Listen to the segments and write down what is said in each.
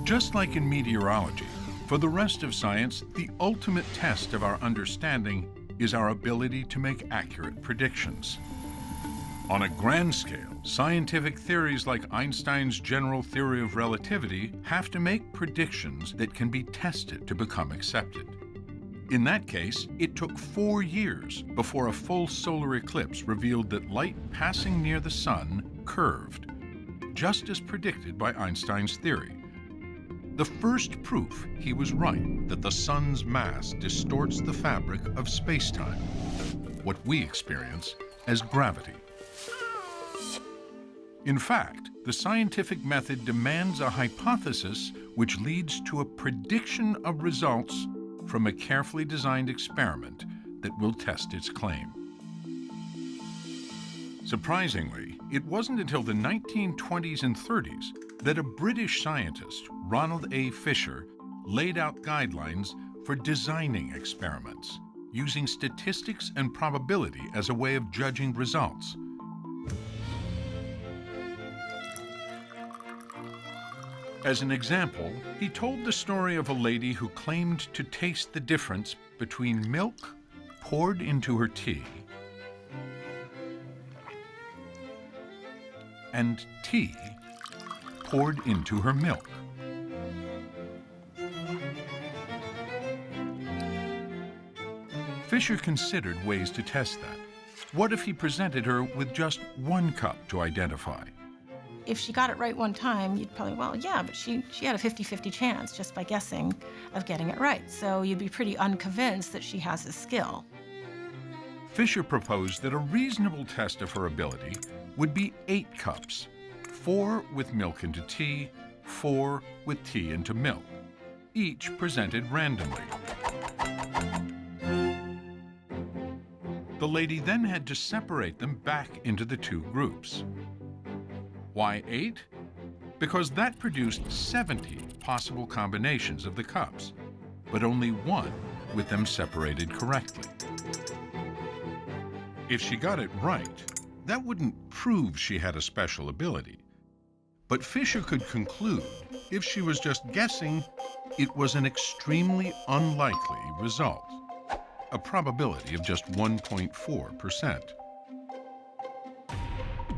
Just like in meteorology, for the rest of science, the ultimate test of our understanding is our ability to make accurate predictions. On a grand scale, scientific theories like Einstein's general theory of relativity have to make predictions that can be tested to become accepted. In that case, it took 4 years before a full solar eclipse revealed that light passing near the sun curved, just as predicted by Einstein's theory. The first proof he was right that the sun's mass distorts the fabric of space-time, what we experience as gravity. In fact, the scientific method demands a hypothesis which leads to a prediction of results from a carefully designed experiment that will test its claim. Surprisingly, it wasn't until the 1920s and 30s that a British scientist, Ronald A. Fisher, laid out guidelines for designing experiments, using statistics and probability as a way of judging results. As an example, he told the story of a lady who claimed to taste the difference between milk poured into her tea and tea poured into her milk. Fisher considered ways to test that. What if he presented her with just 1 cup to identify? If she got it right one time, you'd probably, well, yeah, but she had a 50-50 chance just by guessing of getting it right. So you'd be pretty unconvinced that she has a skill. Fisher proposed that a reasonable test of her ability would be 8 cups, 4 with milk into tea, 4 with tea into milk, each presented randomly. The lady then had to separate them back into the 2 groups. Why 8? Because that produced 70 possible combinations of the cups, but only 1 with them separated correctly. If she got it right, that wouldn't prove she had a special ability. But Fisher could conclude, if she was just guessing, it was an extremely unlikely result, a probability of just 1.4%.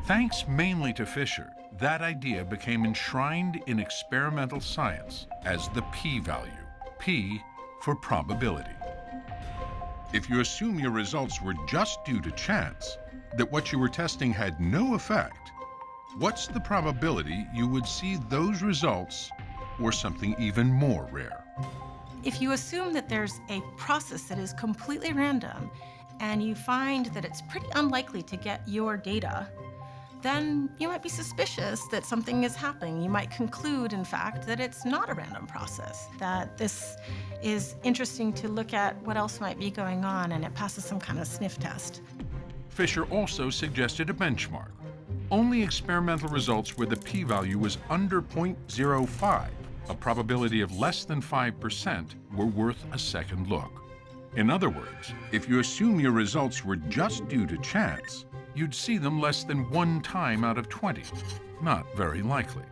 Thanks mainly to Fisher, that idea became enshrined in experimental science as the p-value, p for probability. If you assume your results were just due to chance, that what you were testing had no effect, what's the probability you would see those results or something even more rare? If you assume that there's a process that is completely random and you find that it's pretty unlikely to get your data, then you might be suspicious that something is happening. You might conclude, in fact, that it's not a random process, that this is interesting to look at what else might be going on, and it passes some kind of sniff test. Fisher also suggested a benchmark. Only experimental results where the p-value was under 0.05, a probability of less than 5%, were worth a second look. In other words, if you assume your results were just due to chance, you'd see them less than 1 time out of 20. Not very likely.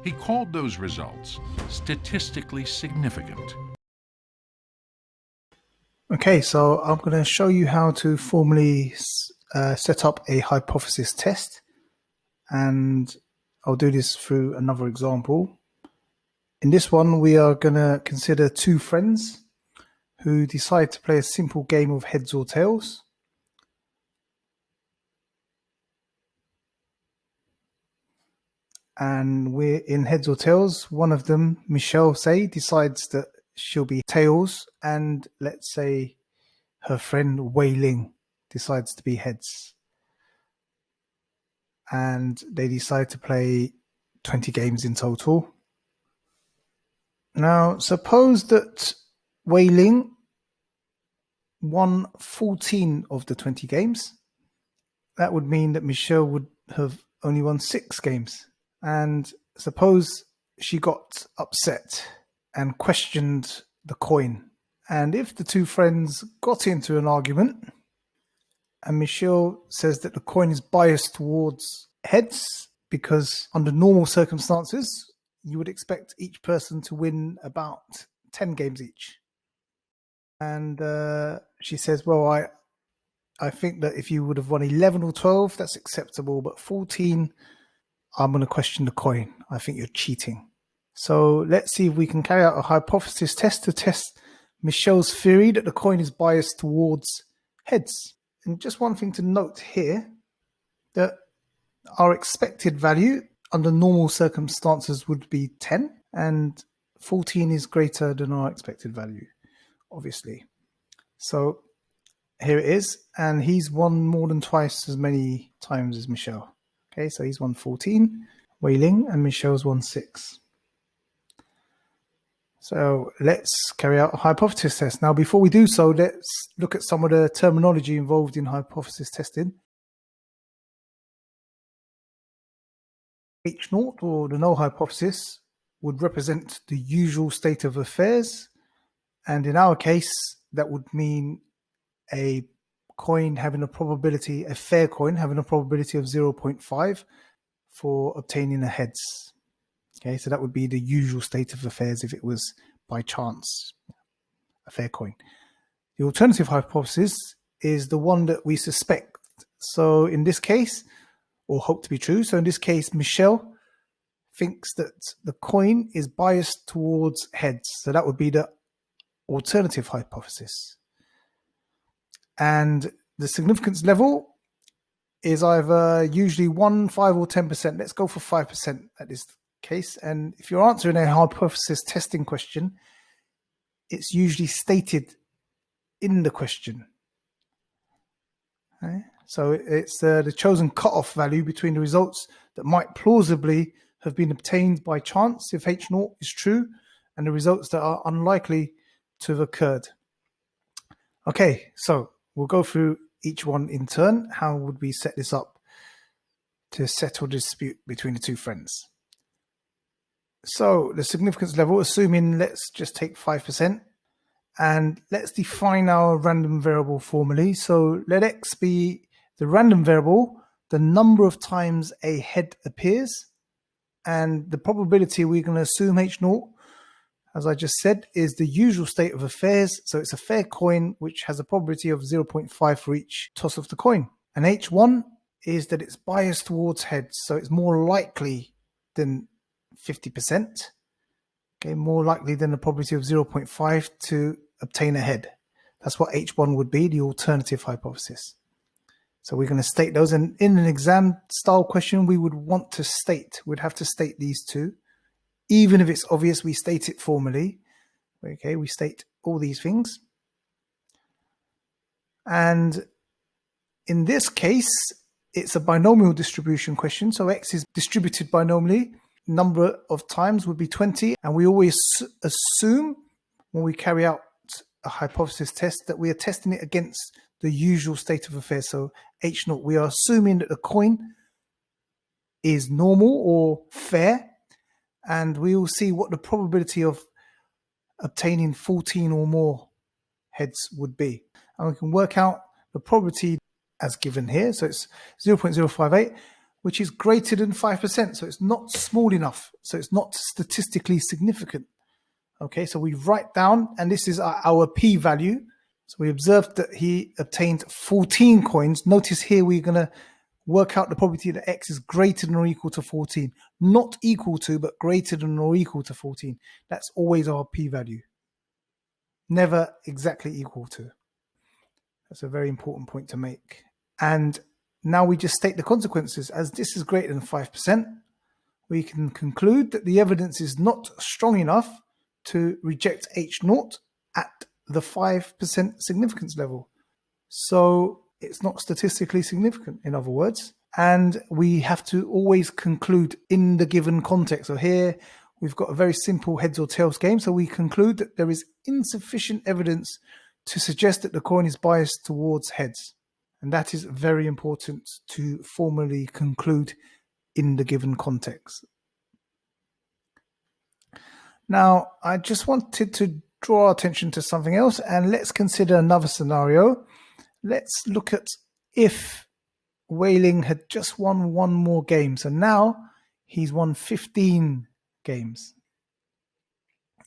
He called those results statistically significant. Okay, so I'm going to show you how to formally set up a hypothesis test, and I'll do this through another example. In this one, we are going to consider 2 friends who decide to play a simple game of heads or tails. And we're in heads or tails. One of them, Michelle, decides that she'll be tails, and let's say her friend Wei Ling decides to be heads. And they decide to play 20 games in total. Now, suppose that Wei Ling won 14 of the 20 games. That would mean that Michelle would have only won 6 games. And suppose she got upset and questioned the coin. And if the 2 friends got into an argument, and Michelle says that the coin is biased towards heads because under normal circumstances, you would expect each person to win about 10 games each. And she says, well, I think that if you would have won 11 or 12, that's acceptable. But 14, I'm going to question the coin. I think you're cheating. So let's see if we can carry out a hypothesis test to test Michelle's theory that the coin is biased towards heads. And just one thing to note here, that our expected value under normal circumstances would be 10, and 14 is greater than our expected value, obviously. So here it is, and he's won more than twice as many times as Michelle. Okay, so he's won 14, Wei Ling, and Michelle's won 6. So let's carry out a hypothesis test. Now, before we do so, let's look at some of the terminology involved in hypothesis testing. H0, or the null hypothesis, would represent the usual state of affairs. And in our case, that would mean a coin having a probability, a fair coin having a probability of 0.5 for obtaining a heads. Okay, so that would be the usual state of affairs if it was by chance a fair coin. The alternative hypothesis is the one that we suspect. So in this case, or hope to be true, so in this case, Michelle thinks that the coin is biased towards heads. So that would be the alternative hypothesis. And the significance level is either usually 1, 5, or 10%. Let's go for 5% at this case. And if you're answering a hypothesis testing question, it's usually stated in the question. Okay? So it's the chosen cutoff value between the results that might plausibly have been obtained by chance if H0 is true, and the results that are unlikely to have occurred. Okay, so we'll go through each one in turn. How would we set this up to settle the dispute between the two friends? So the significance level, assuming let's just take 5%, and let's define our random variable formally. So let x be the random variable, the number of times a head appears, and the probability we're going to assume H0, as I just said, is the usual state of affairs. So it's a fair coin which has a probability of 0.5 for each toss of the coin. And H1 is that it's biased towards heads. So it's more likely than 50%. Okay, more likely than the probability of 0.5 to obtain a head. That's what H1 would be, the alternative hypothesis. So we're going to state those. And in an exam style question, we would want to state, we'd have to state these two. Even if it's obvious, we state it formally. Okay, we state all these things. And in this case, it's a binomial distribution question. So X is distributed binomially. Number of times would be 20. And we always assume when we carry out a hypothesis test that we are testing it against the usual state of affairs. So H0, we are assuming that the coin is normal or fair. And we will see what the probability of obtaining 14 or more heads would be. And we can work out the probability as given here. So it's 0.058, which is greater than 5%. So it's not small enough. So it's not statistically significant. Okay, so we write down, and this is our p-value. So we observed that he obtained 14 coins. Notice here we're going to work out the probability that X is greater than or equal to 14. Not equal to, but greater than or equal to 14. That's always our p-value. Never exactly equal to. That's a very important point to make. And now we just state the consequences. As this is greater than 5%, we can conclude that the evidence is not strong enough to reject H0 at the 5% significance level. So it's not statistically significant, in other words. And we have to always conclude in the given context. So here we've got a very simple heads or tails game. So we conclude that there is insufficient evidence to suggest that the coin is biased towards heads. And that is very important to formally conclude in the given context. Now, I just wanted to draw our attention to something else, and let's consider another scenario. Let's look at if Wei Ling had just won one more game. So now he's won 15 games.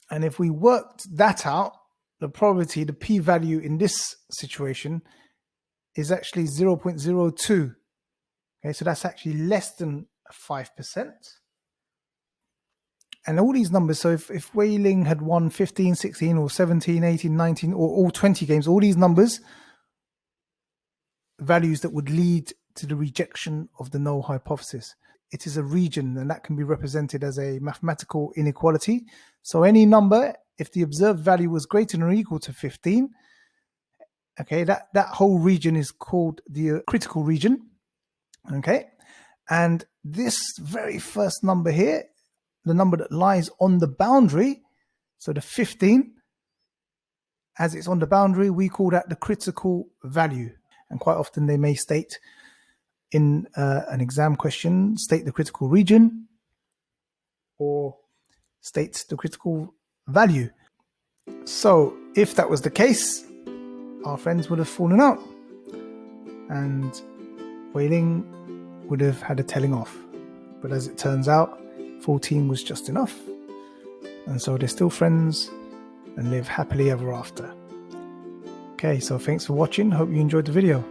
And if we worked that out, the probability, the p-value in this situation is actually 0.02. Okay, so that's actually less than 5%. And all these numbers, so if Wei Ling had won 15, 16, or 17, 18, 19, or all 20 games, all these numbers, values that would lead to the rejection of the null hypothesis. It is a region, and that can be represented as a mathematical inequality. So any number, if the observed value was greater than or equal to 15, okay, that whole region is called the critical region. Okay, and this very first number here, the number that lies on the boundary, so the 15, as it's on the boundary, we call that the critical value. And quite often they may state in an exam question, state the critical region or state the critical value. So if that was the case, our friends would have fallen out and Wei Ling would have had a telling off. But as it turns out, 14 was just enough. And so they're still friends and live happily ever after. Okay, so thanks for watching. Hope you enjoyed the video.